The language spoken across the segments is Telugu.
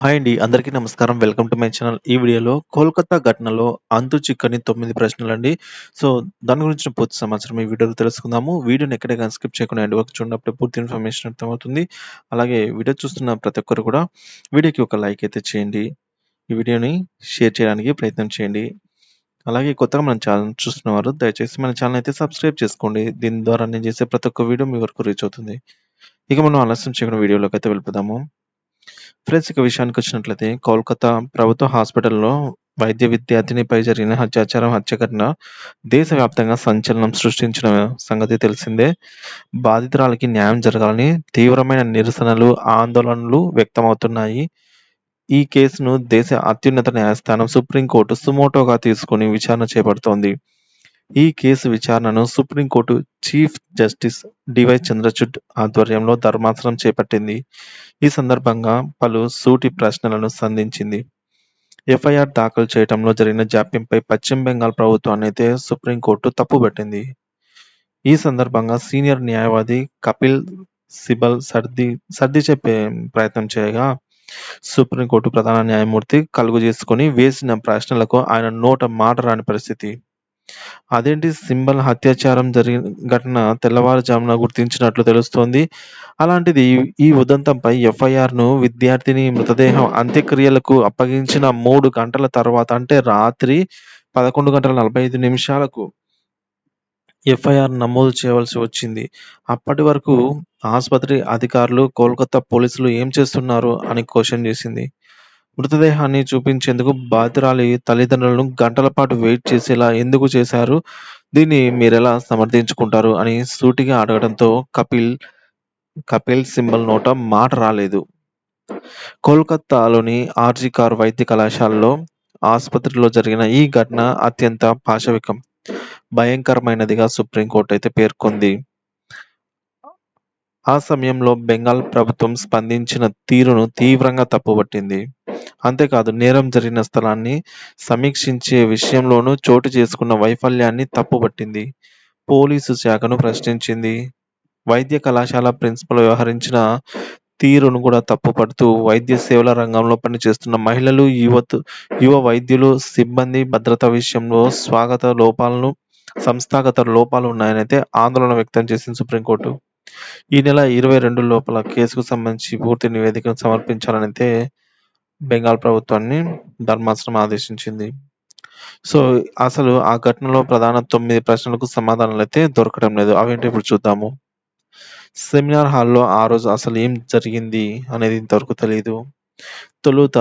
హాయ్ అండి. అందరికీ నమస్కారం. Welcome to my channel. ఈ వీడియోలో కోల్‌కతా ఘటనలో అంతు చిక్కని 9 ప్రశ్నలండి. సో, దాని గురించిన పూర్తి సమాచారం ఈ వీడియోలో తెలుసుకుందాము. వీడియోని ఎక్కడ గాని స్కిప్ చేయకుండా ఎండ్ వరకు చూడండి. అప్పుడే పూర్తి ఇన్ఫర్మేషన్ అర్థమవుతుంది. అలాగే వీడియో చూస్తున్న ప్రతి ఒక్కరు కూడా వీడియోకి ఒక లైక్ అయితే చేయండి. ఈ వీడియోని షేర్ చేయడానికి ప్రయత్నం చేయండి. అలాగే కొత్తగా మన ఛానల్ చూస్తున్నవారు దయచేసి మన ఛానల్ అయితే సబ్స్క్రైబ్ చేసుకోండి. దీని ద్వారా నేను చేసే ప్రతి ఒక్క వీడియో మీ వరకు రీచ్ అవుతుంది. ఇక మనం ఆలస్యం చేయకుండా వీడియోలోకైతే వెళ్ళిపోదాము. ఫ్రెండ్స్ ఇక విషయానికొచ్చినట్లయితే కోల్‌కతా ప్రభుత్వ హాస్పిటల్‌లో వైద్య విద్యార్థినిపై జరిగిన హత్య ఘటన దేశవ్యాప్తంగా సంచలనం సృష్టించిన సంగతి తెలిసిందే. బాధితురాలికి న్యాయం జరగాలని తీవ్రమైన నిరసనలు, ఆందోళనలు వ్యక్తమవుతున్నాయి. ఈ కేసును దేశ అత్యున్నత న్యాయస్థానం సుప్రీంకోర్టు సుమోటోగా తీసుకొని విచారణ చేపడుతోంది. ఈ కేసు విచారణను సుప్రీంకోర్టు చీఫ్ జస్టిస్ డి.వై. చంద్రచూడ్ ఆధ్వర్యంలో ధర్మాసనం చేపట్టింది. ఈ సందర్భంగా పలు సూటి ప్రశ్నలను సంధించింది. ఎఫ్ఐఆర్ దాఖలు చేయటంలో జరిగిన జాప్యంపై పశ్చిమ బెంగాల్ ప్రభుత్వాన్నయితే సుప్రీంకోర్టు తప్పుబట్టింది. ఈ సందర్భంగా సీనియర్ న్యాయవాది కపిల్ సిబల్ సర్ది చెప్పే ప్రయత్నం చేయగా, సుప్రీంకోర్టు ప్రధాన న్యాయమూర్తి కలుగజేసుకొని వేసిన ప్రశ్నలకు ఆయన నోట మాట రాని పరిస్థితి. అదేంటి సింబల్ హత్యాచారం జరిగిన ఘటన తెల్లవారుజామున గుర్తించినట్లు తెలుస్తోంది. అలాంటిది ఈ ఉదంతంపై ఎఫ్ఐఆర్‌ను విద్యార్థిని మృతదేహం అంత్యక్రియలకు అప్పగించిన 3 గంటల తర్వాత అంటే రాత్రి 11:45 ఎఫ్ఐఆర్ నమోదు చేయవలసి వచ్చింది. అప్పటి వరకు ఆస్పత్రి అధికారులు, కోల్‌కతా పోలీసులు ఏం చేస్తున్నారు అని క్వెషన్ చేసింది. మృతదేహాన్ని చూపించేందుకు బాధితురాలి తల్లిదండ్రులను గంటల పాటు వెయిట్ చేసేలా ఎందుకు చేశారు? దీన్ని మీరెలా సమర్థించుకుంటారు? అని సూటిగా అడగడంతో కపిల్ సిబల్ నోట మాట రాలేదు. కోల్‌కతాలోని ఆర్‌జీ కర్ వైద్య కళాశాలలో ఆస్పత్రిలో జరిగిన ఈ ఘటన అత్యంత పాశవికం, భయంకరమైనదిగా సుప్రీంకోర్టు అయితే పేర్కొంది. ఆ సమయంలో బెంగాల్ ప్రభుత్వం స్పందించిన తీరును తీవ్రంగా తప్పుబట్టింది. అంతేకాదు నేరం జరిగిన స్థలాన్ని సమీక్షించే విషయంలోనూ చోటు చేసుకున్న వైఫల్యాన్ని తప్పుబట్టింది. పోలీసు శాఖను ప్రశ్నించింది. వైద్య కళాశాల ప్రిన్సిపల్ వ్యవహరించిన తీరును కూడా తప్పుపడుతూ వైద్య సేవల రంగంలో పనిచేస్తున్న మహిళలు, యువ వైద్యులు, సిబ్బంది భద్రత విషయంలో సంస్థాగత లోపాలు ఉన్నాయనైతే ఆందోళన వ్యక్తం చేసింది సుప్రీంకోర్టు. ఈ నెల 22 లోపల కేసుకు సంబంధించి పూర్తి నివేదికను సమర్పించాలనైతే బెంగాల్ ప్రభుత్వాన్ని ధర్మాసనం ఆదేశించింది. సో, అసలు ఆ ఘటనలో ప్రధాన 9 ప్రశ్నలకు సమాధానాలైతే దొరకడం లేదు. అవేంటో ఇప్పుడు చూద్దాము. సెమినార్ హాల్‌లో ఆ రోజు అసలు ఏం జరిగింది అనేది ఇంతవరకు తెలీదు. తొలుత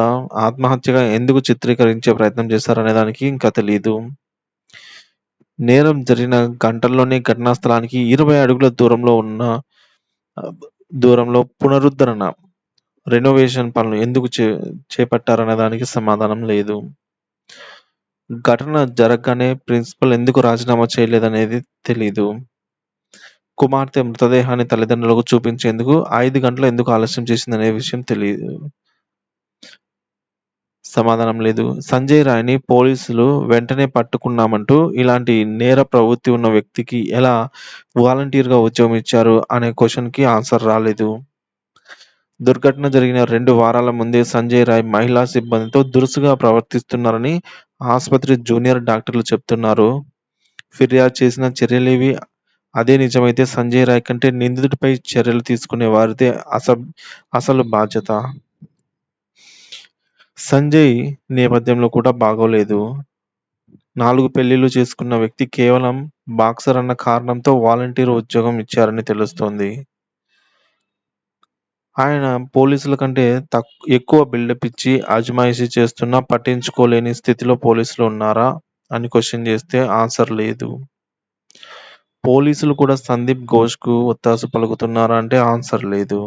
ఆత్మహత్యగా ఎందుకు చిత్రీకరించే ప్రయత్నం చేశారనే దానికి ఇంకా తెలీదు. నేరం జరిగిన గంటల్లోనే ఘటనా స్థలానికి 20 అడుగుల దూరంలో పునరుద్ధరణ, రెనోవేషన్ పనులు ఎందుకు చేపట్టారనే దానికి సమాధానం లేదు. ఘటన జరగ్గానే ప్రిన్సిపల్ ఎందుకు రాజీనామా చేయలేదనేది తెలీదు. కుమార్తె మృతదేహాన్ని తల్లిదండ్రులకు చూపించేందుకు 5 గంటలు ఎందుకు ఆలస్యం చేసిందనే విషయం తెలీదు. సమాధానం లేదు. సంజయ్ రాయ్‌ని పోలీసులు వెంటనే పట్టుకున్నామంటూ ఇలాంటి నేర ప్రవృత్తి ఉన్న వ్యక్తికి ఎలా వాలంటీర్‌గా ఉద్యోగం ఇచ్చారు అనే క్వెషన్‌కి ఆన్సర్ రాలేదు. దుర్ఘటన జరిగిన 2 వారాల ముందే సంజయ్ రాయ్ మహిళా సిబ్బందితో దురుసుగా ప్రవర్తిస్తున్నారని ఆస్పత్రి జూనియర్ డాక్టర్లు చెప్తున్నారు. ఫిర్యాదు చేసిన చర్యలేవి అదే నిజమైతే సంజయ్ రాయ్ కంటే నిందితుడిపై చర్యలు తీసుకునే వారిదే అసలు బాధ్యత. సంజయ్ నేపథ్యంలో కూడా బాగోలేదు. 4 పెళ్లిళ్లు చేసుకున్న వ్యక్తి కేవలం బాక్సర్ అన్న కారణంతో వాలంటీర్ ఉద్యోగం ఇచ్చారని తెలుస్తోంది. ఆయన పోలీసుల కంటే ఎక్కువ బిల్డప్ ఇచ్చి అజమాయిషీ చేస్తున్నా పట్టించుకోలేని స్థితిలో పోలీసులు ఉన్నారా అని క్వెషన్ చేస్తే ఆన్సర్ లేదు. పోలీసులు కూడా సందీప్ ఘోష్‌కు ఒత్తాసు పలుకుతున్నారా అంటే ఆన్సర్ లేదు.